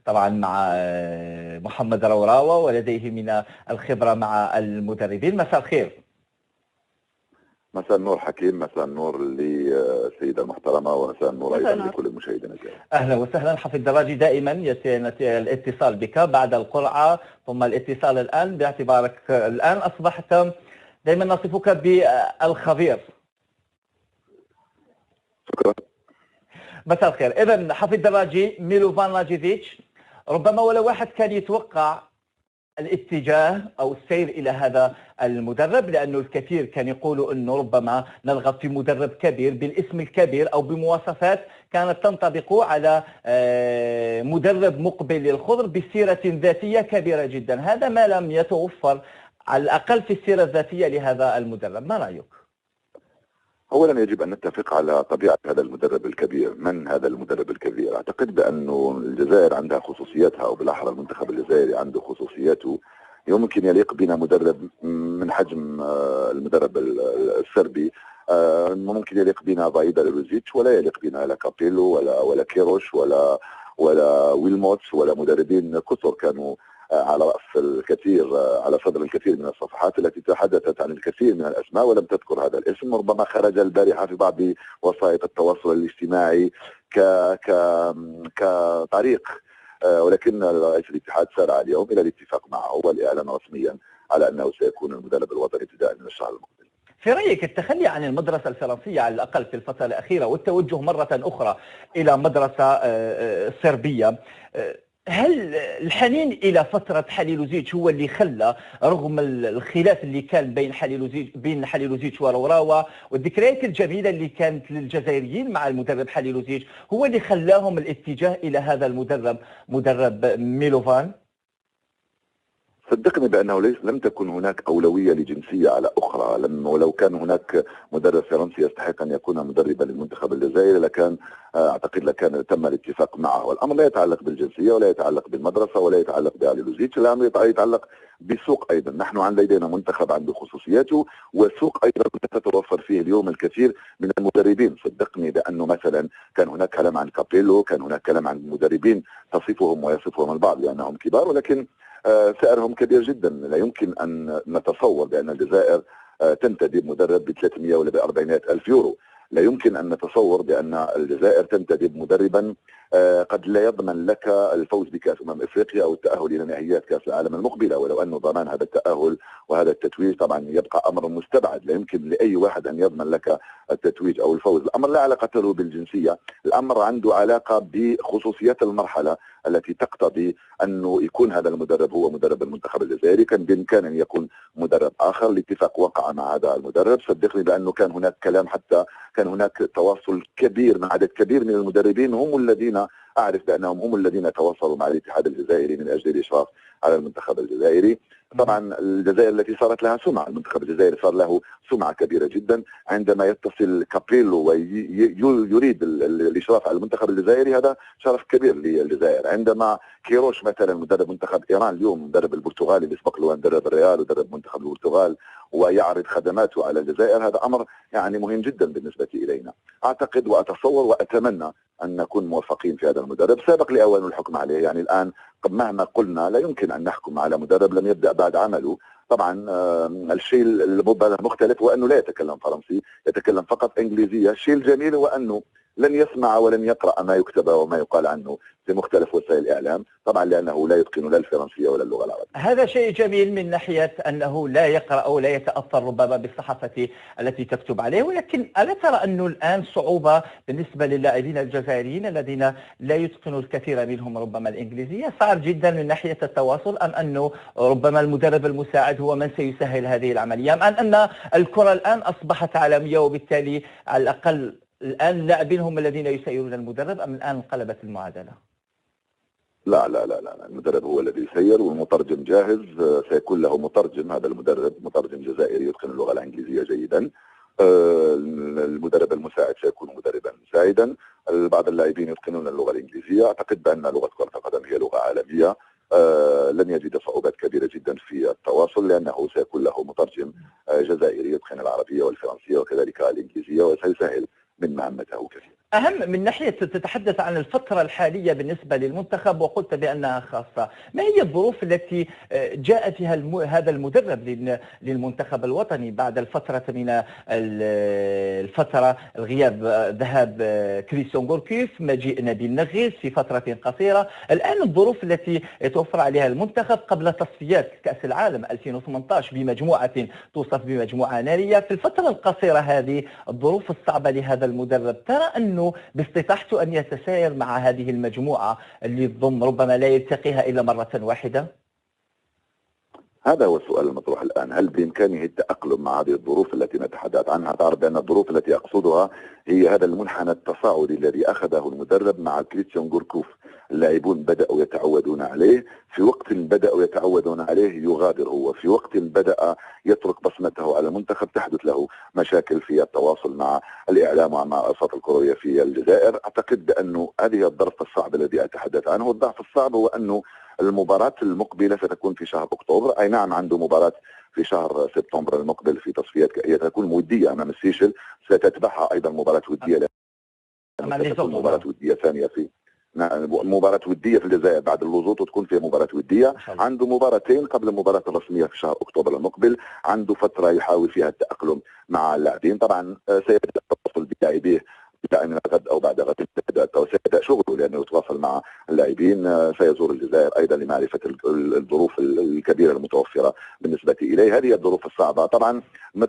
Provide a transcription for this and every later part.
طبعا مع محمد روراوة، ولديه من الخبرة مع المدربين. مساء الخير. مساء النور حكيم، مساء النور للسيدة المحترمة، ومساء النور أيضا لكل المشاهدين الكرام. أهلا وسهلا. حفيظ دراجي، دائما يأتي الاتصال بك بعد القرعة ثم الاتصال الآن، باعتبارك الآن أصبحت دائما نصفك بالخبير. شكرا. مساء الخير. إذا حفيظ دراجي، ميلوفان راجيفيتش، ربما ولا واحد كان يتوقع الاتجاه أو السير إلى هذا المدرب، لأنه الكثير كان يقولوا أنه ربما نرغب في مدرب كبير بالاسم الكبير أو بمواصفات كانت تنطبق على مدرب مقبل للخضر بسيرة ذاتية كبيرة جدا. هذا ما لم يتوفر على الأقل في السيرة الذاتية لهذا المدرب. ما رأيك؟ أولا يجب أن نتفق على طبيعة هذا المدرب الكبير. من هذا المدرب الكبير؟ أعتقد بأنه الجزائر عندها خصوصياتها، أو بالأحرى المنتخب الجزائري عنده خصوصياته. يمكن يليق بنا مدرب من حجم المدرب السربي، ممكن يليق بنا ضايدا لوزيتش، ولا يليق بنا لا كابيلو ولا كيروش ولا ويلموتس، ولا مدربين كثر كانوا على رأس الكثير، على صدر الكثير من الصفحات التي تحدثت عن الكثير من الأسماء ولم تذكر هذا الاسم. ربما خرج البارحة في بعض وسائط التواصل الاجتماعي كطريق، ولكن رئيس الاتحاد سارع اليوم إلى الاتفاق معه والإعلان رسميا على أنه سيكون المدرب الوطني ابتداء من الشهر المقبل. في رأيك التخلي عن المدرسة الفرنسية على الأقل في الفترة الأخيرة والتوجه مرة أخرى إلى مدرسة صربية، هل الحنين إلى فترة حليلوزيتش هو اللي خلى، رغم الخلاف اللي كان بين حليلوزيتش وروراوة والذكريات الجميلة اللي كانت للجزائريين مع المدرب حليلوزيتش، هو اللي خلاهم الاتجاه إلى هذا المدرب، مدرب ميلوفان؟ صدقني بأنه لم تكن هناك أولوية لجنسية على أخرى. ولو كان هناك مدرب فرنسي يستحق أن يكون مدربا للمنتخب الجزائري لكان أعتقد لكان تم الاتفاق معه. والأمر لا يتعلق بالجنسية ولا يتعلق بالمدرسة ولا يتعلق بأليلوزيتش، الأمر يتعلق بسوق أيضا. نحن لدينا منتخب عنده خصوصياته، وسوق أيضا تتوفر فيه اليوم الكثير من المدربين. صدقني بأنه مثلا كان هناك كلام عن كابيلو، كان هناك كلام عن مدربين تصفهم ويصفهم البعض لأنهم كبار، ولكن سعرهم كبير جدا. لا يمكن أن نتصور بأن الجزائر تنتدب مدرب ب 300 ولا ب 400 ألف يورو. لا يمكن أن نتصور بأن الجزائر تنتدب مدربا قد لا يضمن لك الفوز بكأس أفريقيا أو التأهل إلى نهائيات كأس العالم المقبلة. ولو أنه ضمان هذا التأهل وهذا التتويج طبعا يبقى أمر مستبعد. لا يمكن لأي واحد أن يضمن لك التتويج أو الفوز. الأمر لا علاقة له بالجنسية، الأمر عنده علاقة بخصوصيات المرحلة التي تقتضي أنه يكون هذا المدرب هو مدرب المنتخب الجزائري. كان بإمكانه أن يكون مدرب آخر. الاتفاق وقع مع هذا المدرب. صدقني بأنه كان هناك كلام، حتى كان هناك تواصل كبير مع عدد كبير من المدربين، هم الذين أعرف بأنهم هم الذين تواصلوا مع الاتحاد الجزائري من أجل الإشراف على المنتخب الجزائري. طبعا الجزائر التي صارت لها سمعة، المنتخب الجزائري صار له سمعة كبيرة جدا. عندما يتصل كابيلو ويريد الإشراف على المنتخب الجزائري هذا شرف كبير للجزائر. عندما كيروش مثلا مدرب منتخب إيران اليوم، مدرب البرتغال اللي سبق له أن درب الريال ودرب منتخب البرتغال، ويعرض خدماته على الجزائر، هذا أمر يعني مهم جدا بالنسبة إلينا. أعتقد وأتصور وأتمنى أن نكون موفقين في هذا المدرب. سابق لأوان الحكم عليه، يعني الآن مهما قلنا لا يمكن أن نحكم على مدرب لم يبدأ بعد عمله. طبعا الشيء المختلف هو أنه لا يتكلم فرنسي، يتكلم فقط إنجليزية. الشيء الجميل هو أنه لن يسمع ولن يقرأ ما يكتب وما يقال عنه في مختلف وسائل الإعلام، طبعا لأنه لا يتقن لا الفرنسية ولا اللغة العربية. هذا شيء جميل من ناحية أنه لا يقرأ أو لا يتأثر ربما بالصحافة التي تكتب عليه، ولكن ألا ترى أنه الآن صعوبة بالنسبة للاعبين الجزائريين الذين لا يتقنوا الكثير منهم ربما الإنجليزية؟ صعب جدا من ناحية التواصل، أم أنه ربما المدرب المساعد هو من سيسهل هذه العملية، أم أن الكرة الآن أصبحت عالمية وبالتالي على الأقل الآن اللاعبين هم الذين يسيرون المدرب، أم الآن انقلبت المعادلة؟ لا لا لا لا، المدرب هو الذي يسير والمترجم جاهز. سيكون له مترجم، هذا المدرب مترجم جزائري يتقن اللغة الإنجليزية جيدا. المدرب المساعد سيكون مدربا مساعدا. بعض اللاعبين يتقنون اللغة الإنجليزية. أعتقد بأن لغة كرة القدم هي لغة عالمية. لن يجد صعوبات كبيرة جدا في التواصل، لأنه سيكون له مترجم جزائري يتقن العربية والفرنسية وكذلك الإنجليزية، وسيسهل من مهمته كثيرا. أهم من ناحية تتحدث عن الفترة الحالية بالنسبة للمنتخب وقلت بأنها خاصة، ما هي الظروف التي جاء فيها هذا المدرب للمنتخب الوطني بعد الفترة من الفترة الغياب، ذهاب كريستيان غوركيف، مجيء نبيل نغيس في فترة قصيرة، الآن الظروف التي يتوفر عليها المنتخب قبل تصفيات كأس العالم 2018 بمجموعة توصف بمجموعة نارية، في الفترة القصيرة هذه الظروف الصعبة لهذا المدرب، ترى أنه باستطاعته أن يتساير مع هذه المجموعة اللي تضم ربما لا يلتقيها إلا مرة واحدة؟ هذا هو السؤال المطروح الآن، هل بإمكانه التأقلم مع هذه الظروف التي نتحدث عنها؟ تعرف بأن الظروف التي أقصدها هي هذا المنحنى التصاعدي الذي أخذه المدرب مع كريستيان غوركوف. اللاعبون بدأوا يتعودون عليه، في وقت بدأوا يتعودون عليه يغادر هو، في وقت بدأ يترك بصمته على المنتخب تحدث له مشاكل في التواصل مع الإعلام ومع الأوساط الكروية في الجزائر. أعتقد بأنه هذه الظرف الصعب الذي أتحدث عنه. الضعف الصعب هو أنه المباراة المقبلة ستكون في شهر أكتوبر، أي نعم عنده مباراة في شهر سبتمبر المقبل في تصفيات هي تكون ودية أمام السيشل، ستتبعها أيضا مباراة ودية ستكون مباراة ودية ثانية في مباراة ودية في الجزائر بعد اللوزوط وتكون فيها مباراة ودية. عنده مباراتين قبل المباراة الرسمية في شهر أكتوبر المقبل، عنده فترة يحاول فيها التأقلم مع اللاعبين. طبعا سيبدأ التواصل بلاعبيه من غد او بعد غد سيبدا شغله لانه يتواصل مع اللاعبين، سيزور الجزائر ايضا لمعرفه الظروف الكبيره المتوفره بالنسبه اليه. هذه الظروف الصعبه طبعا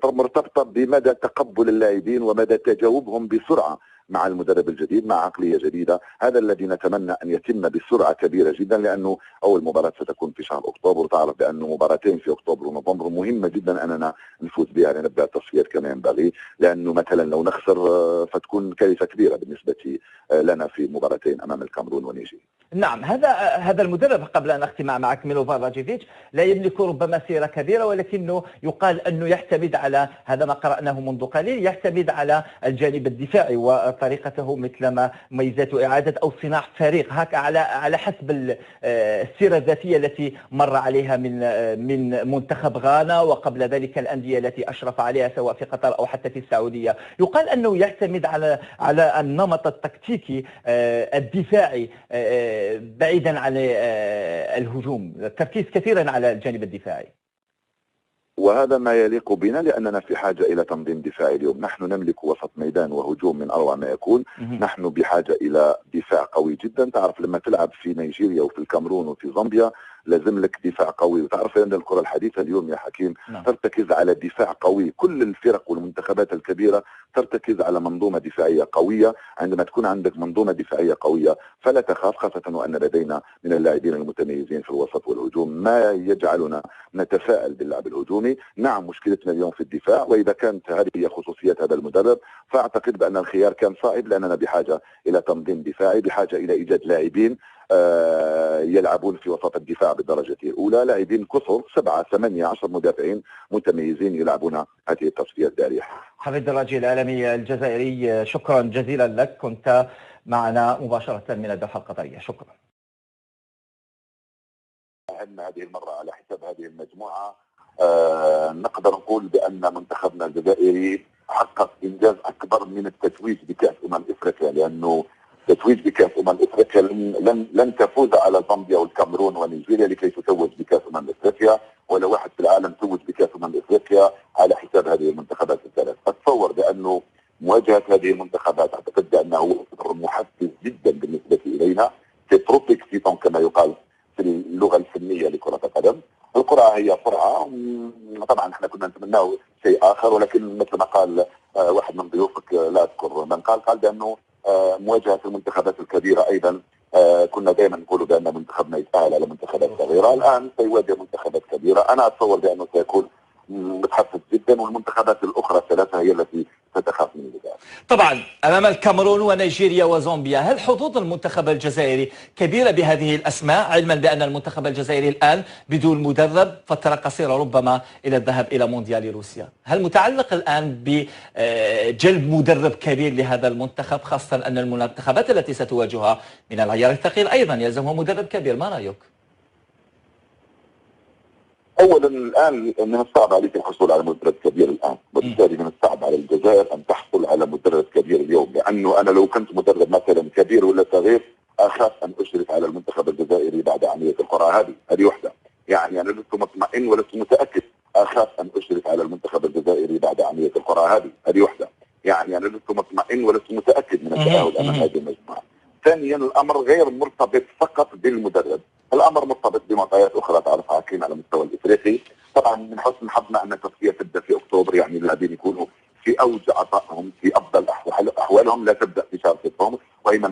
مرتبطه بمدى تقبل اللاعبين ومدى تجاوبهم بسرعه مع المدرب الجديد مع عقليه جديده. هذا الذي نتمنى ان يتم بسرعه كبيره جدا، لانه اول مباراه ستكون في شهر اكتوبر، وتعرف بانه مباراتين في اكتوبر ونوفمبر مهمه جدا اننا نفوز بها لنبدا التصفيات كما ينبغي، لانه مثلا لو نخسر فتكون كارثه كبيره بالنسبه لنا في مباراتين امام الكاميرون ونيجيريا. نعم، هذا المدرب قبل ان اختم معك ميلوفان راجيفيتش لا يملك ربما سيره كبيره، ولكنه يقال انه يعتمد على هذا ما قراناه منذ قليل، يعتمد على الجانب الدفاعي وطريقته مثلما ميزات اعاده او صناعه فريق هكا على حسب السيره الذاتيه التي مر عليها من منتخب غانا وقبل ذلك الانديه التي اشرف عليها سواء في قطر او حتى في السعوديه. يقال انه يعتمد على النمط التكتيكي الدفاعي بعيدا عن الهجوم، التركيز كثيرا على الجانب الدفاعي، وهذا ما يليق بنا لأننا في حاجة إلى تنظيم دفاعي. اليوم نحن نملك وسط ميدان وهجوم من أروع ما يكون. نحن بحاجة إلى دفاع قوي جدا. تعرف لما تلعب في نيجيريا وفي الكاميرون وفي زامبيا لازم لك دفاع قوي، وتعرف أن الكرة الحديثة اليوم يا حكيم ترتكز على دفاع قوي. كل الفرق والمنتخبات الكبيرة ترتكز على منظومة دفاعية قوية. عندما تكون عندك منظومة دفاعية قوية فلا تخاف، خاصة وأن لدينا من اللاعبين المتميزين في الوسط والهجوم ما يجعلنا نتفائل باللعب الهجومي. نعم مشكلتنا اليوم في الدفاع، وإذا كانت هذه هي خصوصيات هذا المدرب فأعتقد بأن الخيار كان صائب، لأننا بحاجة إلى تنظيم دفاعي، بحاجة إلى إيجاد لاعبين يلعبون في وسط الدفاع بالدرجة الأولى، لاعبين كثر 7 8 10 مدافعين متميزين يلعبون هذه التصفيات الدارحة. حفيد الراجي العالمي الجزائري، شكرا جزيلا لك، كنت معنا مباشرة من الدوحة القطرية. شكرا. هذه المرة على حساب هذه المجموعة نقدر نقول بأن منتخبنا الجزائري حقق إنجاز أكبر من التتويج بكأس إفريقيا، لأنه تتويج بكأس إفريقيا لن تفوز على زامبيا والكاميرون ونيجيريا لكي تتوج بكأس إفريقيا، ولا واحد في العالم توج بكأس إفريقيا على حساب هذه المنتخبات الثلاث. أتصور بأنه مواجهة هذه المنتخبات أعتقد بأنه محفز جدا بالنسبة إلينا، تتروبيك سيتون كما يقال في اللغة الفنية لكرة القدم. القرعة هي قرعة، طبعا احنا كنا نتمناه شيء آخر، ولكن مثل ما قال واحد من ضيوفك لا أذكر من قال بأنه مواجهة المنتخبات الكبيرة أيضا كنا دائما نقول بأن منتخبنا يتأهل على منتخبات صغيرة، الآن سيواجه منتخبات كبيرة. أنا أتصور بأنه سيكون متحفز جدا، والمنتخبات الأخرى الثلاثة هي التي ستخاف من البداية. طبعا أمام الكاميرون ونيجيريا وزامبيا، هل حظوظ المنتخب الجزائري كبيرة بهذه الأسماء، علما بأن المنتخب الجزائري الآن بدون مدرب فترة قصيرة ربما إلى الذهاب إلى مونديال روسيا؟ هل متعلق الآن بجلب مدرب كبير لهذا المنتخب، خاصة أن المنتخبات التي ستواجهها من العيار الثقيل أيضا يلزمها مدرب كبير؟ ما رأيك؟ اولا الان من الصعب عليك الحصول على مدرب كبير الان، وبالتالي من الصعب على الجزائر ان تحصل على مدرب كبير اليوم، لانه انا لو كنت مدرب مثلا كبير ولا صغير اخاف ان اشرف على المنتخب الجزائري بعد عمليه القرعه هذه وحده. يعني انا لست مطمئن ولست متاكد، اخاف ان اشرف على المنتخب الجزائري بعد عمليه القرعه هذه وحده. يعني انا لست مطمئن ولست متاكد من التاهل امام هذه المجموعه. ثانيا الامر غير مرتبط فقط بالمدرب، الامر مرتبط بمعطيات اخرى تعرفها حكيم على المستوى الافريقي. طبعا من حسن حظنا ان التصفيه تبدا في اكتوبر، يعني اللاعبين يكونوا في اوج عطائهم في افضل احوالهم، لا تبدا